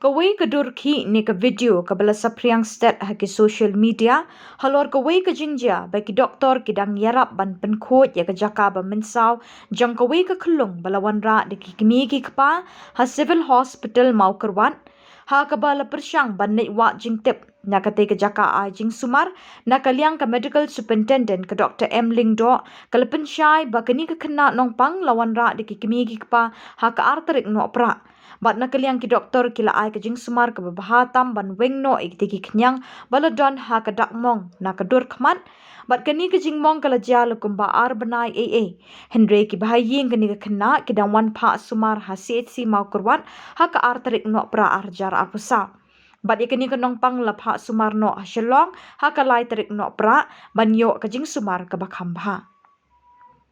Kawai kadur ki ni ka video ka bala sapriang stat ha ki social media halor kawai ka jinja ba ki doktor ki dang yarap ban penkhot ya ka jaka ba mensaw jang kawai ka khulung balawan ra de ki kimi ki kpa ha civil hospital mau kerwan ha ka bala persyang ban nei wa jing tip na ka te ka jaka a jing sumar na ka liang ka medical superintendent ka Dr. M Ling do ka lepen syai ba kini ka kena nong pang lawan ra de ki kimi ki kpa ha ka arterik no pra bat na kaliang ki doktor kila ai ka jing sumar ka babahatam ban weng no ik tiki knyang baladon ha ka dak mong na ka dur khmat bat kani ka jing mong kala jal kumba ar banai Henry ki bahaying kani ka kena ki dang wan pa sumar ha CHC mau kurwan ha ka ar tarik no pra ar jar apusa bat ikani ka nong pang la pa sumar no ha shalong ha ka lai tarik no pra ban yo ka jing sumar ka bakham bha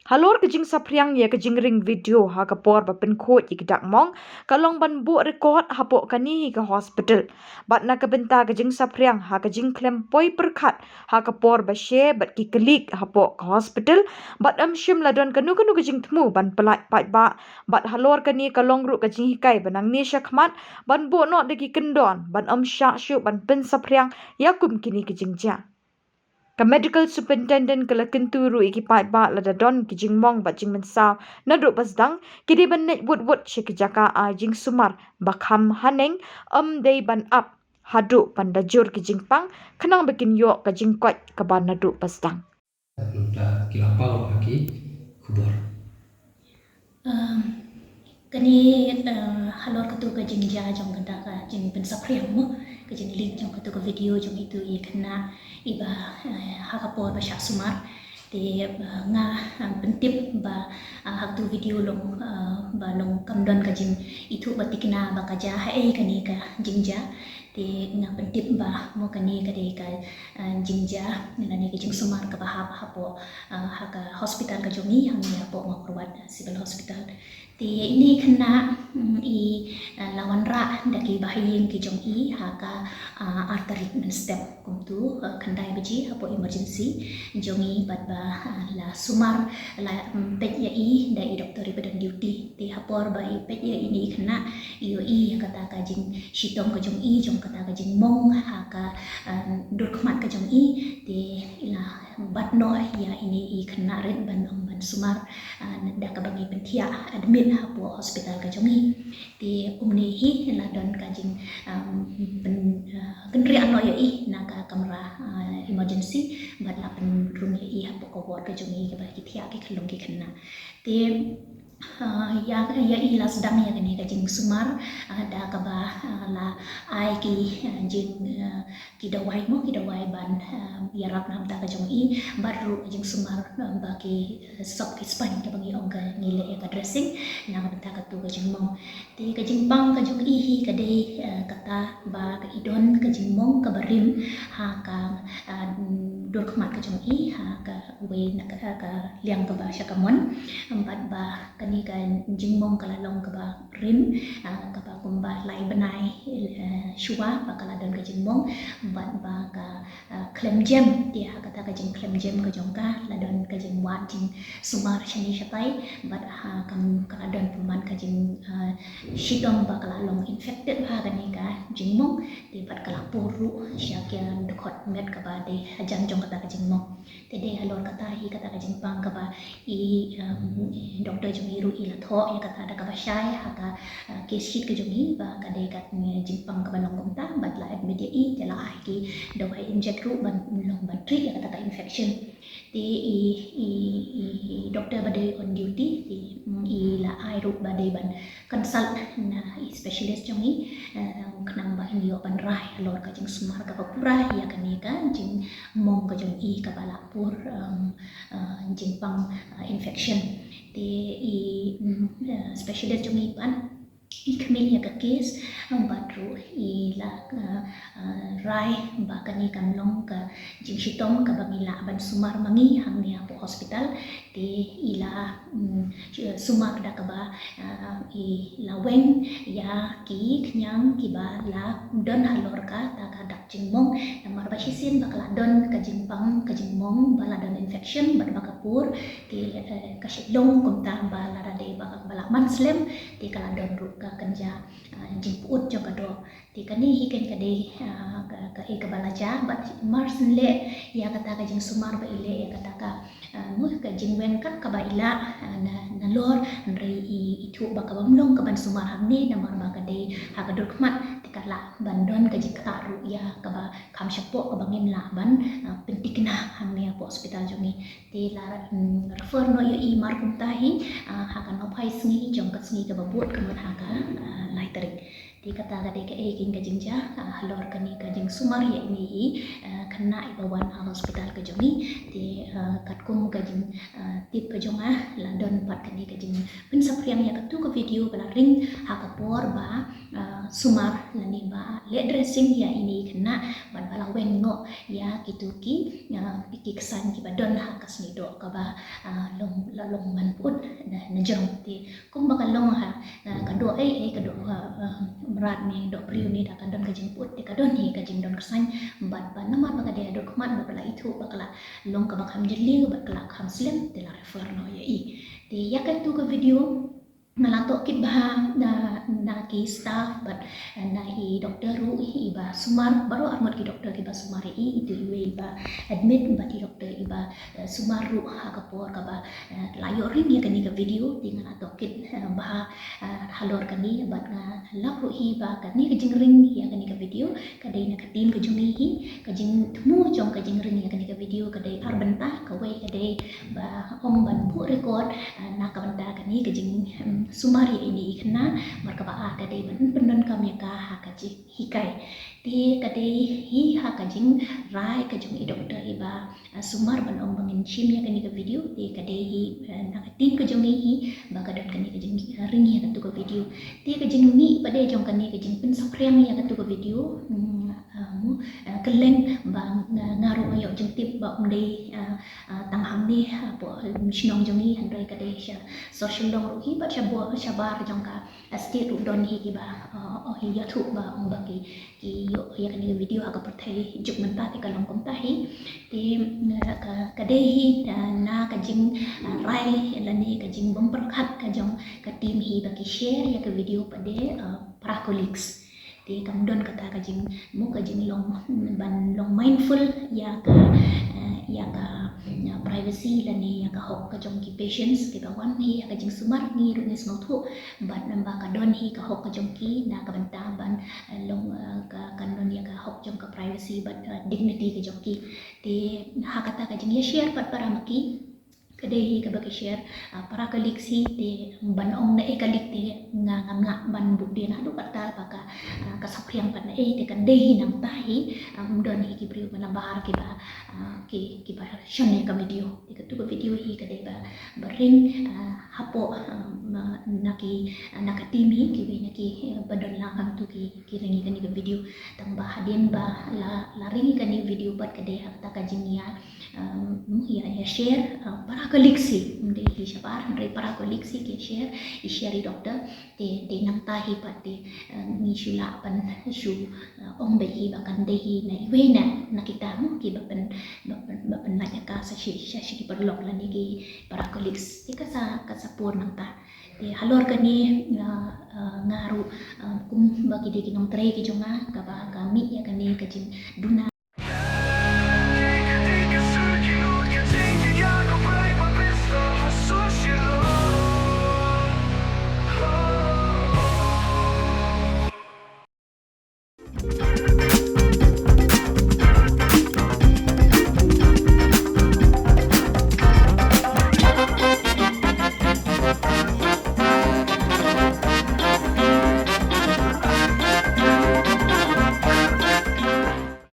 Halor kejing sapriang ya kejing ring video ha kapor ba penkhot ya kedak mong kalong ban bu record ha po kani ke hospital bat na kebenta kejing sapriang ha kejing klem poi perkat ha kapor ba share bat ki klik ha po ke hospital bat shim ladon kanu kanu kejing temu ban pelai pai ba bat halor kani kalong ru kejing hikai banang ni syakmat ban bu no de ki kendon ban syak syu ban pen sapriang ya kum kini kejing ja Ka medical superintendent kala kenturu iki pai ba la da don ki jing mong ba jing mensaw na duk pasdang kidi ban net wut shi ki jaka a jing sumar bakham haneng dei ban up hadu pan da jur ki jing pang kenang bikin yo ka jing kwat ka ban na duk pasdang Luta kilapau aki kubor. Kani halor katu ka jingja jong kata ka jing pensapriang mo ka jing link jong katu ka video jong itu i kena iba hakapor ba syak sumar te nga pentip ba haktu video long ba long kamdon ka jing itu batikna ba kaja hai kani ka jingja te nga pentip ba mo kani ka de ka jingja nani ka jing sumar ka ba hapo haka hospital ka jongi hang ya po mo kurwat civil hospital ti ini kena i lawan ra daki bahaying ki jong i haka artery step kumtu kandai beji hapo emergency jongi bat ba la sumar la pet ya i dai doktor i badan duty ti hapor ba i pet ya ini kena iyo i kata ka jing shitong ka jong i jong kata ka jing mong haka dur khmat ka jong i ti ila bat no ya ini i kena ren ban sumar da ka bangi pentia admit hapo hospital ka jongi ti umni hi la don ka jing kendri ano ya i na ka kamera emergency bat la pen room ya i hapo ko ward ka jongi ka ba ki thia ki khalong ki khanna ti ya i la sedang ya kani ka jing sumar da ka ba la ai ki jing ki dawai mo ki dawai ban yarap nam ta ka jongi baru jing sumar ba ki sop ki span ka bangi ong ka ngile ka dressing na ka ta ka tu ka jing mong ti ka jing pang ka jongi hi ka dei kata ba ka idon ka jing mong ka barim ha ka dur khmat ka jongi ha ka we na ka liang ka ba syakamon empat ba kani ka jing mong ka lalong ka ba rim ka ba kumba lai benai shua ba ka ladon ka jing mong empat ba ka klem jam dia kata ka jing klem jam ka jong ka ladon ka jing wat jing sumar shani shapai bat ha kam ka ladon puman ka jing shidom ba ka lalong infected ha kani ka jing mong di bat ka lapuru syakya dokot met ka ba de hajan jong kata ka jing mong tede halor kata hi kata ka jing pang ka ba i doktor jong iru i la tho ya kata da ka ba syai ha ka case sheet ka jong i ba ka de ka jing pang ka ba long kom ta bat la admit i jala ai ki dawai inject ru ban long ban treat ya kata ka infection ti i doktor ba de on duty ti i la ai ru ba de ban consult na i specialist jong i kenang ba in yo ban rai halor ka jing sumar ka pura ya kani ka jing mong ka jong i ka ba lapur jing pang infection ti i specialist jong i pan i kemil ya ka case badru i la rai ba kani kam long ka jing shitom ka bangila ban sumar mangi hang ni po hospital ti ila sumar da ka ba i la weng ya ki knyang ki ba la don halor ka ta ka dak jing mong namar ba hisin ba kala don ka jing pang ka jing mong ba la don infection ba ba kapur ti ka shitlong kum ta ba la da de ba ka bala manslem ti kala don ru ka kanja jing put jo ka do Ti kani hi kan kade ka e ka balaja but marsen le ya kata ka jing sumar ba ile ya kata ka mu ka jing wen kat ka ba ila na lor nri itu ba ka bamlong ka ban sumar hamni na mar ba kade ha ka dur kmat ti kala ban don ka jing ka ru ya ka ba kam shapo ka bangim la ban pentikna hamni po hospital jongi ti la refer no yo i mar kum tahi ha ka no phai sngi jong ka sngi ka ba buat ka man ha ka lai tarik di kata kade ka king ka jingja halor kani ka jing sumar ya ini kena ibawan hospital ka jongi di katkum ka jing tip ka jonga landon pat kani ka jing pin sapriang ya katu ka video bala ring ha ka por ba sumar lani ba le dressing ya ini kena ban bala wen no ya kituki iki kesan ki badon ha kasni do ka ba long man put na jong ti kum ba kalong ha ka do ka do berat ni dok priu ni dah kadon kajing put di kadon ni kajing don kesan bat ban nama baka dia dok mat bakala itu bakala long ka bakam jeli bakala kham slim de la refer no ya i di ya kan tu ke video ngalato kit bah na ki staff but na hi doktor ru hi ba sumar baru armot ki doktor ki ba sumar i itu iwe ba admit ba ki doktor i ba sumar ru ha ka por ka ba layo ring ya kan ni ke video di ngalato kit bah halor kani bat nga lak ru hi ba kan ni ke jing ring ya kan ni ke video kadai na ka tim ke jungi hi ka jing temu jong ka jing ring ya kan ni ke video kadai arbenta ka we kadai ba om ban bu record na ka banta kan ni ke jing sumari ini kena marka ba kadai ban pendon kam ya ka ha ka ji hikai ti kadai hi ha ka jing rai ka jung i doktor iba sumar ban om bangin chim ya kan ni ke video ti kadai hi na ka tim ke jungi hi ba ka dot kan ni ke jing ring ya ka tu ke video ti ke jing ni pada jong kan ni ke jing pin sapriang ya ka tu ke video keleng ba ngaru ayo jeng tip ba umdei tang ham ni po mishnong jongi handai kadai social dong ru hi ba shabar jong ka state ru don hi ki ba hi ya thu ba ba ki yo ya kan ni video aga perthai juk menta ti kalong kom ta hi ti kadai hi na ka jing rai lani ka jing bom perkhat ka jong ka tim hi ba ki share ya ka video pade para colleagues ti kam don kata ka jing mu ka jing long ban long mindful ya ka privacy lani ya ka hok ka jong ki patients ki bawan hi ya ka jing sumar ni ru ni smau thu bat namba ka don hi ka hok ka jong ki na ka banta ban long ka kan don ya ka hok jong ka privacy but dignity ka jong ki ti ha kata ka jing ya share pat para maki kadai hi ka bagi share para kalik si ti ban ong na ekalik ti nga ngamla ban bu dia na du kata paka ka sapriang pan na ti kan dei nang tahi don hi ki priu ban bahar ki ba ki ba shone ka video ti ka tu ka video hi kadai ba bering hapo nakatimi ki be naki badon la kam tu ki ringi kan ni video tang ba hadin ba la ringi kan ni video bat kadai hakta ka jinia ya share para koliksi mde hi shabar mde para koliksi ke share doktor te nang tahi pati ni shula pan shu ong be hi bakan de hi na we na nakita mo ki bapan na ka sa shi ki perlok la ni ki para koliksi ti ka sa por nang ta te halor kani ngaru kum bagi de ki nong tre ki jonga ka ba kami ya kani ka jin duna